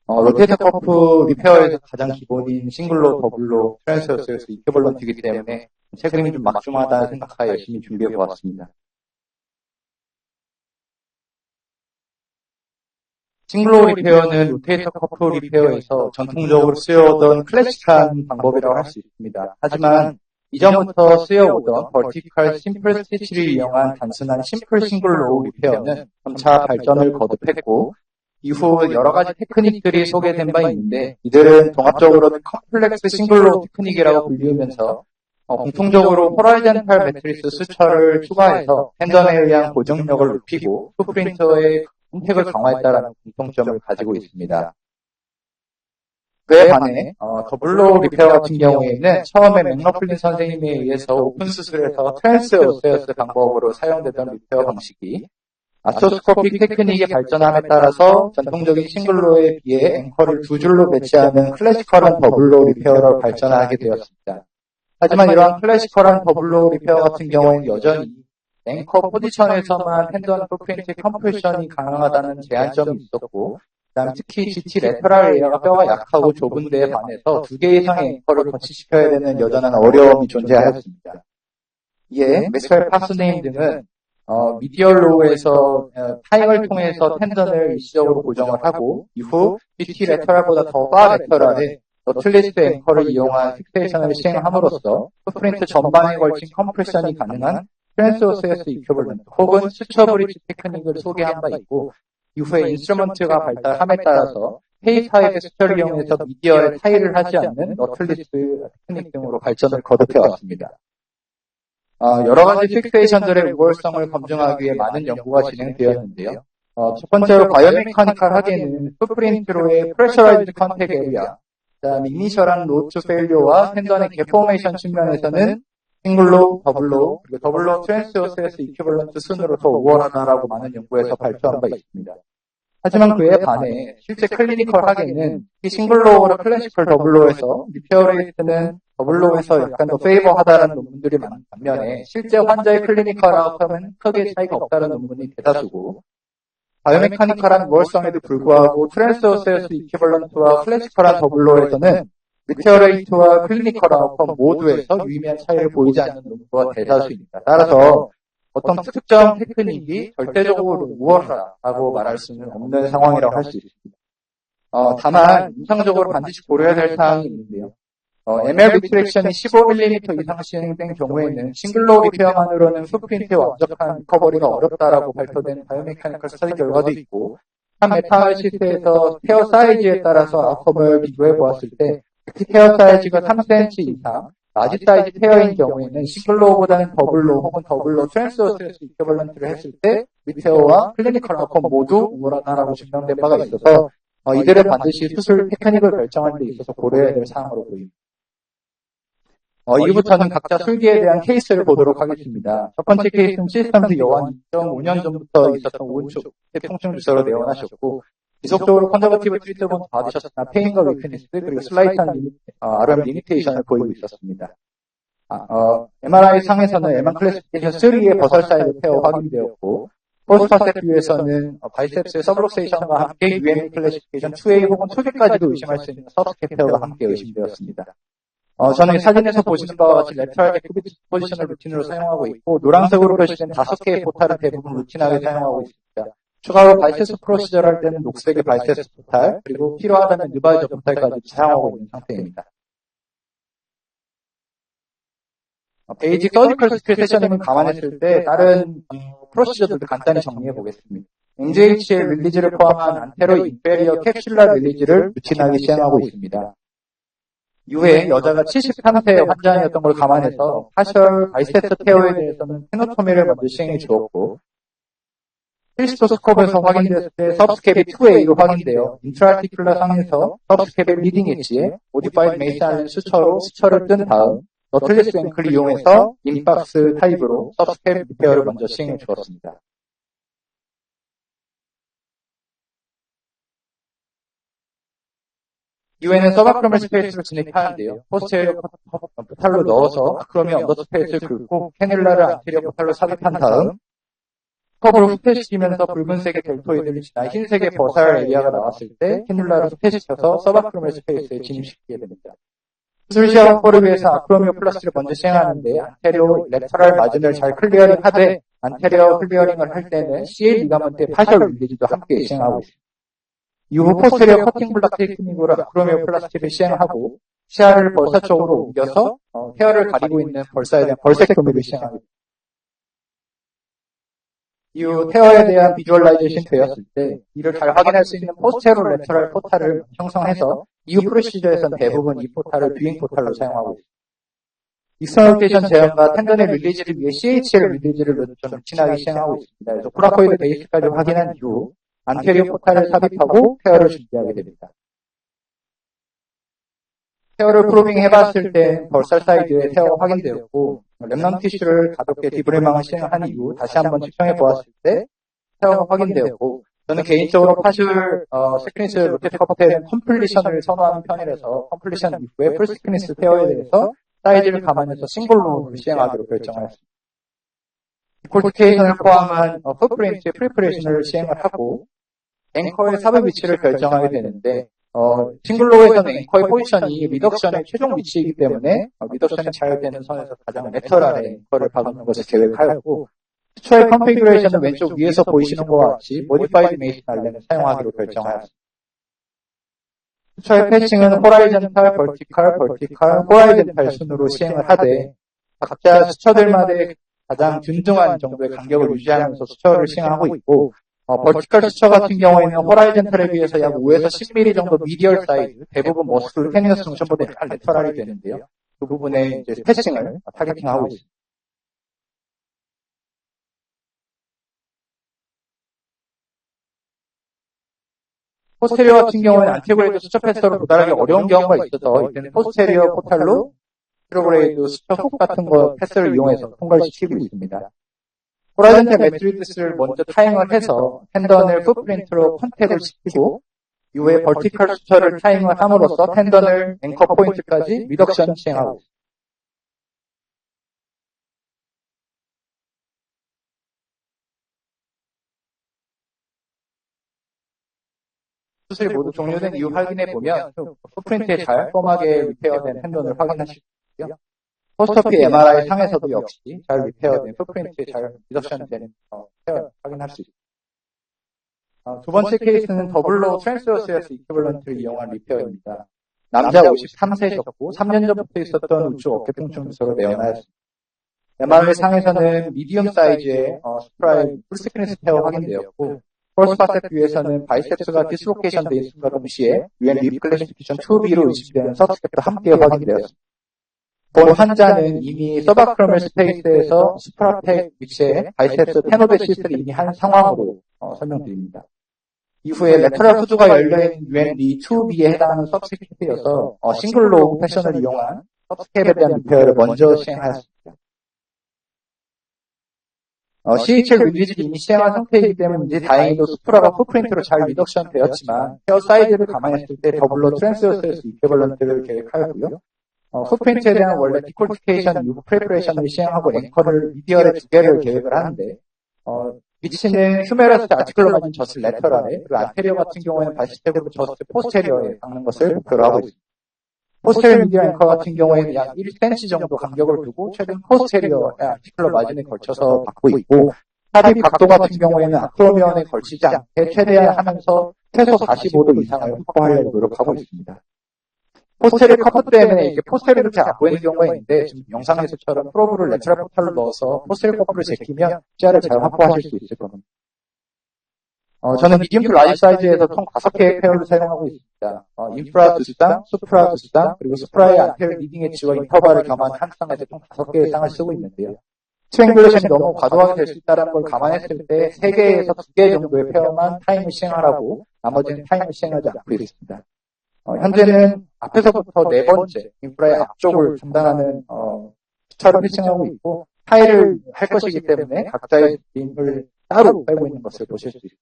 로테이터 커프 리페어에서 가장 기본인 싱글로, 더블로, 트랜스워스에서 이퀴벌런트이기 때문에 책임이 좀 막중하다 생각하여 열심히 준비해 보았습니다. 싱글로 리페어는 로테이터 커프 리페어에서 전통적으로 쓰여오던 클래식한 방법이라고 할 수 있습니다. 하지만 이전부터 쓰여오던 버티컬 심플 스티치를 이용한 단순한 심플 싱글로 리페어는 점차 발전을 거듭했고 이후 여러 가지 테크닉들이 소개된 바 있는데 이들은 종합적으로는 컴플렉스 싱글로 테크닉이라고 불리우면서 공통적으로 호라이젠탈 매트리스 수철을 추가해서 텐던에 의한 고정력을 높이고 풋프린터의 선택을 강화했다는 공통점을 가지고 있습니다. 그에 반해 더블로 리페어 같은 경우에는 처음에 맥러플린 선생님에 의해서 오픈 수술에서 트랜스오세어스 방법으로 사용되던 리페어 방식이 아스토스코픽 테크닉의 발전함에 따라서 전통적인 싱글로에 비해 앵커를 두 줄로 배치하는 클래시컬한 더블로 리페어로 발전하게 되었습니다. 하지만 이러한 클래시컬한 더블로 리페어 같은 경우에는 여전히 앵커 포지션에서만 텐던 풋프린트 컴프레션이 가능하다는 제한점이 있었고 그다음 특히 GT 레터럴 에어가 뼈가 약하고 좁은 데에 반해서 2개 이상의 앵커를 거치시켜야 되는 여전한 어려움이 존재하였습니다. 이에 맥스웰 파스네임 등은 미디얼 로우에서 타잉을 통해서 텐던을 일시적으로 고정을 하고 이후 GT 레터럴보다 더 바 레터럴에 너틀리스트 앵커를 이용한 픽세이션을 시행함으로써 풋프린트 전반에 걸친 컴프레션이 가능한 트랜스오세어스 이퀴벌런트 혹은 수처 브릿지 테크닉을 소개한 바 있고 이후에 인스트루먼트가 발달함에 따라서 페이 타입의 수처를 이용해서 미디어에 타일을 하지 않는 너틀리스트 테크닉 등으로 발전을 거듭해왔습니다. 여러 가지 픽세이션들의 우월성을 검증하기 위해 많은 연구가 진행되었는데요. 첫 번째로 바이오메카니컬하게는 풋프린트로의 프레셔라이즈드 컨택 에리아, 그다음 이니셜한 로드 페일리어와 텐던의 개포메이션 측면에서는 싱글로, 더블로, 그리고 더블로 트랜스오세어스 이퀴벌런트 순으로 더 우월하다라고 많은 연구에서 발표한 바 있습니다. 하지만 그에 반해 실제 클리니컬하게는 이 싱글로우나 클래시컬 더블로에서 리페어 레이트는 더블로에서 약간 더 페이버하다라는 논문들이 많은 반면에 실제 환자의 클리니컬 아웃컴은 크게 차이가 없다는 논문이 대다수고 바이오메카니컬한 우월성에도 불구하고 트랜스오세어스 이퀴벌런트와 클래시컬한 더블로에서는 리페어 레이트와 클리니컬 아웃컴 모두에서 유의미한 차이를 보이지 않는 논문과 대다수입니다. 따라서 어떤 특정 테크닉이 절대적으로 우월하다고 말할 수는 없는 상황이라고 할 수 있습니다. 다만 임상적으로 반드시 고려해야 될 사항이 있는데요. ML 리트렉션이 15mm 이상 진행된 경우에는 싱글로 리페어만으로는 풋프린트의 완벽한 리커버리가 어렵다라고 발표된 바이오메카니컬 스터디 결과도 있고 한 메타시스에서 테어 사이즈에 따라서 아웃컴을 비교해 보았을 때 특히 테어 사이즈가 3cm 이상 라지 사이즈 테어인 경우에는 싱글로보다는 더블로 혹은 더블로 트랜스오세어스 이퀴벌런트를 했을 때 리페어와 클리니컬 아웃컴 모두 우월하다라고 증명된 바가 있어서 이들은 반드시 수술 테크닉을 결정하는 데 있어서 고려해야 될 사항으로 보입니다. 이후부터는 각자 술기에 대한 케이스를 보도록 하겠습니다. 첫 번째 케이스는 시스템스 여왕 2.5년 전부터 있었던 오른쪽 통증 주사로 내원하셨고 지속적으로 컨저버티브 트리트먼트 받으셨으나 페인과 위크니스 그리고 슬라이트한 RM 리미테이션을 보이고 있었습니다. MRI 상에서는 M1 클래시피케이션 3의 버설 사이드 페어 확인되었고 포스트 뷰에서는 바이셉스의 서브록세이션과 함께 UM 클래시피케이션 2A 혹은 2B까지도 의심할 수 있는 서브스케 페어가 함께 의심되었습니다. 저는 사진에서 보시는 바와 같이 레터럴 큐비트 포지션을 루틴으로 사용하고 있고 노란색으로 표시된 5개의 포탈은 대부분 루틴하게 사용하고 있습니다. 추가로 바이세스 프로시저를 할 때는 녹색의 바이세스 포탈 그리고 필요하다면 리바이저 포탈까지 사용하고 있는 상태입니다. 베이직 서지컬 스킬 세셔닝을 감안했을 때 다른 프로시저들도 간단히 정리해 보겠습니다. NGH의 릴리즈를 포함한 안테로 인페리어 캡슐라 릴리즈를 루틴하게 시행하고 있습니다. 이후에 여자가 73세 환자이었던 걸 감안해서 파셜 바이세스 테어에 대해서는 테노토미를 먼저 시행해 주었고 힐스토스코프에서 확인됐을 때 서브스캡이 2A로 확인되어 인트라티큘러 상에서 서브스캡의 리딩 엣지에 모디파이드 메이슨 알렌 수처를 뜬 다음 너틀리스 앵클을 이용해서 인박스 타입으로 서브스캡 리페어를 먼저 시행해 주었습니다. 이후에는 서바크로멀 스페이스를 진입하는데요. 포스테리어 포탈로 넣어서 아크로미 언더 스페이스를 긁고 캐뉼라를 안테리어 포탈로 삽입한 다음 컵으로 스패시키면서 붉은색의 델토이드를 지나 흰색의 버살 에리아가 나왔을 때 캐뉼라로 스패시켜서 서브아크로미오 스페이스에 진입시키게 됩니다. 수술 시야 확보를 위해서 아크로미오 플러스를 먼저 시행하는데 안테리오 레터럴 마진을 잘 클리어링하되 안테리어 클리어링을 할 때는 CL 리가먼트의 파셜 릴리즈도 함께 시행하고 있습니다. 이후 포스테리어 커팅 블락 테크닉으로 아크로미오 플라스틱을 시행하고 시야를 벌사 쪽으로 옮겨서 헤어를 가리고 있는 벌사에 대한 벌색토미를 시행합니다. 이후 테어에 대한 비주얼라이제이션 되었을 때 이를 잘 확인할 수 있는 포스테로 레터럴 포탈을 형성해서 이후 프로시저에서는 대부분 이 포탈을 뷰잉 포탈로 사용하고 있습니다. 익스터널 로테이션 제어가 텐던의 릴리즈를 위해 CHL 릴리즈를 좀 루틴하게 시행하고 있습니다. 그래서 코라코이드 베이스까지 확인한 이후 안테리오 포탈을 삽입하고 테어를 준비하게 됩니다. 테어를 프로빙 해봤을 때 벌살 사이드에 테어가 확인되었고 렘넌트 티슈를 가볍게 디브레망을 시행한 이후 다시 한번 측정해 보았을 때 테어가 확인되었고 저는 개인적으로 파셜 스크린스 로테이트 커플의 컴플리션을 선호하는 편이라서 컴플리션 이후에 풀 스크린스 테어에 대해서 사이즈를 감안해서 싱글로를 시행하기로 결정하였습니다. 디콜티케이션을 포함한 풋프린트의 프리퍼레이션을 시행을 하고 앵커의 삽입 위치를 결정하게 되는데 싱글로우에서는 앵커의 포지션이 리덕션의 최종 위치이기 때문에 리덕션이 잘 되는 선에서 가장 레터럴에 앵커를 박는 것을 계획하였고 수초의 컨피규레이션은 왼쪽 위에서 보이시는 것과 같이 모디파이드 메이션 알렌을 사용하기로 결정하였습니다. 수초의 패칭은 호라이전탈, 버티칼, 호라이전탈 순으로 시행을 하되 각자 수초들마다의 가장 균등한 정도의 간격을 유지하면서 수초를 시행하고 있고 버티컬 수처 같은 경우에는 호라이젠탈에 비해서 약 5에서 10mm 정도 미디얼 사이즈, 대부분 머스쿨 테니어스 정션보다 약간 레터럴이 되는데요. 그 부분에 이제 패칭을 타겟팅하고 있습니다. 포스테리어 같은 경우에는 안티그레이드 수처 패스터로 도달하기 어려운 경우가 있어서 이때는 포스테리어 포탈로 안티그레이드 수처 훅 같은 거 패스를 이용해서 통과를 시키고 있습니다. 호라이전탈 매트리스를 먼저 타임을 해서 텐던을 풋프린트로 컨택을 시키고 이후에 버티컬 수처를 타임을 함으로써 텐던을 앵커 포인트까지 리덕션 시행하고 있습니다. 수술이 모두 종료된 이후 확인해 보면 풋프린트에 잘 폼하게 리페어된 텐던을 확인하실 수 있고요. 포스터피 MRI 상에서도 역시 잘 리페어된 풋프린트에 잘 리덕션된 테어 확인할 수 있습니다. 두 번째 케이스는 더블로 트랜스워스에서 이퀴벌런트를 이용한 리페어입니다. 남자 53세셨고 3년 전부터 있었던 우측 어깨 통증 주소로 내원하였습니다. MRI 상에서는 미디엄 사이즈의 스프라이 풀스크린스 테어 확인되었고 펄스 파셋 뷰에서는 바이셉스가 디스로케이션 된 순간 동시에 UN 립 클래시피케이션 2B로 의심되는 서브스텝도 함께 확인되었습니다. 본 환자는 이미 서바크로멜 스페이스에서 스프라텍 위치에 바이셉스 테노베시스를 이미 한 상황으로 설명드립니다. 이후에 레터럴 후두가 열려있는 UND 2B에 해당하는 서브스텝이어서 싱글로 패션을 이용한 서브스텝에 대한 리페어를 먼저 시행하였습니다. CHL 릴리즈를 이미 시행한 상태이기 때문에 다행히도 스프라가 풋프린트로 잘 리덕션 되었지만 헤어 사이즈를 감안했을 때 더블로 트랜스워스에서 이퀴벌런트를 계획하였고요. 풋프린트에 대한 원래 디콜티케이션 이후 프레퍼레이션을 시행하고 앵커를 미디얼에 2개를 계획을 하는데 위치는 휴메러스 아티클로 맞은 저스 레터럴에 그리고 안테리어 같은 경우에는 바시스텍으로 저스 포스테리어에 박는 것을 목표로 하고 있습니다. 포스테리어 미디어 앵커 같은 경우에는 약 1cm 정도 간격을 두고 최근 포스테리어에 아티클로 마진에 걸쳐서 박고 있고 삽입 각도 같은 경우에는 아크로미언에 걸치지 않게 최대한 하면서 최소 45도 이상을 확보하려고 노력하고 있습니다. 포스테리어 커프 때문에 이게 포스테리어를 잘 안 보이는 경우가 있는데 지금 영상에서처럼 프로브를 레터럴 포탈로 넣어서 포스테리어 커프를 제끼면 시야를 잘 확보하실 수 있을 겁니다. 저는 미디움 투 라지 사이즈에서 총 5개의 페어를 사용하고 있습니다. 인프라 2쌍, 수프라 2쌍, 그리고 수프라의 안테리어 리딩 엣지와 인터벌을 겸한 한 쌍에서 총 5개의 쌍을 쓰고 있는데요. 스웻글레이션이 너무 과도하게 될 수 있다는 걸 감안했을 때 3개에서 2개 정도의 페어만 타임을 시행하라고 나머지는 타임을 시행하지 않고 있습니다. 현재는 앞에서부터 4번째 인프라의 앞쪽을 담당하는 수차를 피칭하고 있고 타일을 할 것이기 때문에 각자의 빔을 따로 빼고 있는 것을 보실 수 있습니다.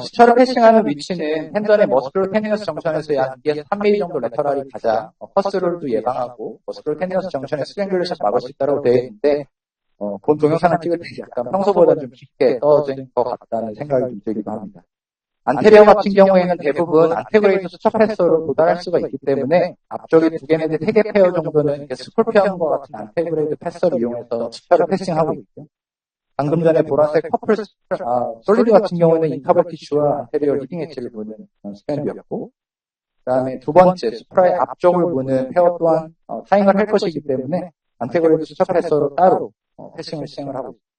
수철을 패싱하는 위치는 텐던의 머스큘러 테니어스 정션에서 약 2에서 3mm 정도 레터럴이 가자 퍼스롤도 예방하고 머스큘러 테니어스 정션의 스트랭글샷 막을 수 있다고 되어 있는데 본 동영상을 찍을 때 약간 평소보다 좀 깊게 떨어진 것 같다는 생각이 좀 들기도 합니다. 안테리어 같은 경우에는 대부분 안테그레이드 수첩 패서로 도달할 수가 있기 때문에 앞쪽에 2개 내지 3개 페어 정도는 스콜피언과 같은 안테그레이드 패서를 이용해서 수철을 패싱하고 있고요. 방금 전에 보라색 퍼플 솔리드 같은 경우에는 인터벌 티슈와 안테리어 리딩 엣지를 무는 스탠드였고, 그 다음에 두 번째 스프라의 앞쪽을 무는 페어 또한 타잉을 할 것이기 때문에 안테그레이드 수첩 패서로 따로 패싱을 시행을 하고 있습니다.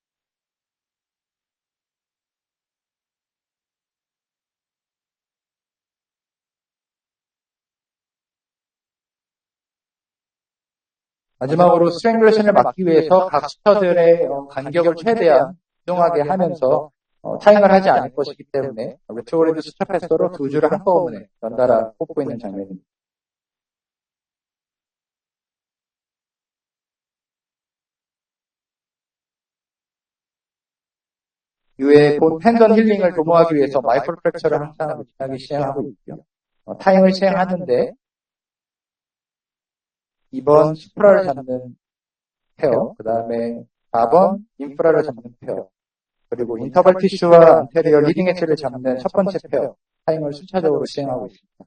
마지막으로 스트랭글레이션을 막기 위해서 각 수터들의 간격을 최대한 이동하게 하면서 타잉을 하지 않을 것이기 때문에 레트로그레이드 수터 패서로 두 줄을 한꺼번에 연달아 뽑고 있는 장면입니다. 이후에 본 텐던 힐링을 도모하기 위해서 마이크로 프랙처를 항상 루틴하게 시행하고 있고요. 타잉을 시행하는데 2번 수프라를 잡는 페어, 그 다음에 4번 인프라를 잡는 페어, 그리고 인터벌 티슈와 안테리어 리딩 엣지를 잡는 첫 번째 페어, 타임을 순차적으로 시행하고 있습니다.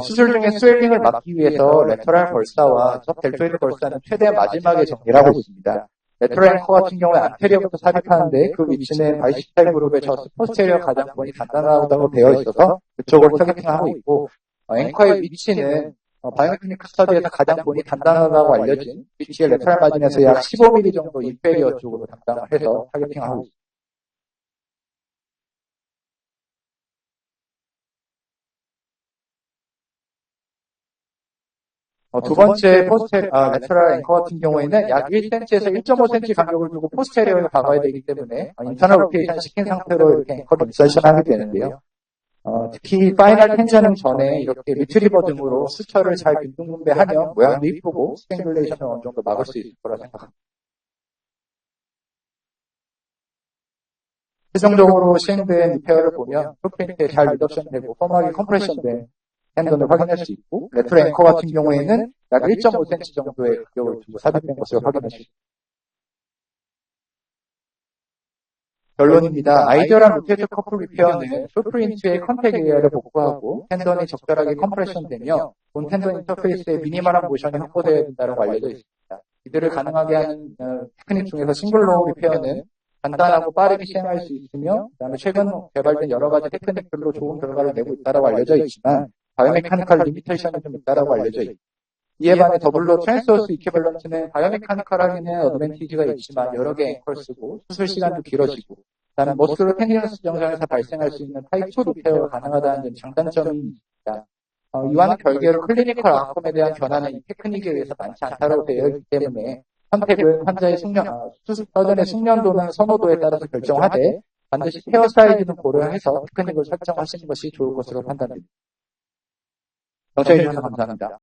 수술 중에 스웰링을 막기 위해서 레터럴 벌사와 접 델토이드 벌사는 최대 마지막에 정리를 하고 있습니다. 레터럴 앵커 같은 경우에 안테리어부터 삽입하는데 그 위치는 바이시탈 그룹의 저스 포스테리어 가장권이 단단하다고 되어 있어서 그쪽을 타겟팅하고 있고, 앵커의 위치는 바이오메카니크 스터디에서 가장 본이 단단하다고 알려진 위치의 레터럴 마진에서 약 15mm 정도 인페리어 쪽으로 담당을 해서 타겟팅하고 있습니다. 두 번째 레터럴 앵커 같은 경우에는 약 1cm에서 1.5cm 간격을 두고 포스테리어에 박아야 되기 때문에 인터널 로테이션 시킨 상태로 이렇게 앵커를 인설션하게 되는데요. 특히 파이널 텐션은 전에 이렇게 리트리버 등으로 수철을 잘 균등 분배하면 모양도 이쁘고 스탱글레이션을 어느 정도 막을 수 있을 거라 생각합니다. 최종적으로 시행된 리페어를 보면 풋프린트에 잘 리덕션되고 펌하게 컴프레션된 텐던을 확인할 수 있고, 레트로 앵커 같은 경우에는 약 1.5cm 정도의 간격을 두고 삽입된 것을 확인할 수 있습니다. 결론입니다. 아이디어랑 로테이터 커플 리페어는 풋프린트의 컨택 에리어를 복구하고 텐던이 적절하게 컴프레션되며 본 텐던 인터페이스에 미니멀한 모션이 확보되어야 된다고 알려져 있습니다. 이들을 가능하게 하는 테크닉 중에서 싱글로우 리페어는 간단하고 빠르게 시행할 수 있으며, 그다음에 최근 개발된 여러 가지 테크닉들로 좋은 결과를 내고 있다고 알려져 있지만 바이오메카니컬 리미테이션이 좀 있다고 알려져 있습니다. 이에 반해 더블로 트랜스워스 이퀴밸런트는 바이오메카니컬하게는 어드밴티지가 있지만 여러 개 앵커를 쓰고 수술 시간도 길어지고, 그다음에 머스큘러 테니어스 정상에서 발생할 수 있는 타입 2 리페어가 가능하다는 장단점이 있습니다. 이와는 별개로 클리니컬 아웃컴에 대한 변화는 이 테크닉에 의해서 많지 않다고 되어 있기 때문에 선택은 환자의 수술 서전의 숙련도는 선호도에 따라서 결정하되 반드시 페어 사이즈는 고려해서 테크닉을 설정하시는 것이 좋을 것으로 판단됩니다. 경청해 주셔서 감사합니다.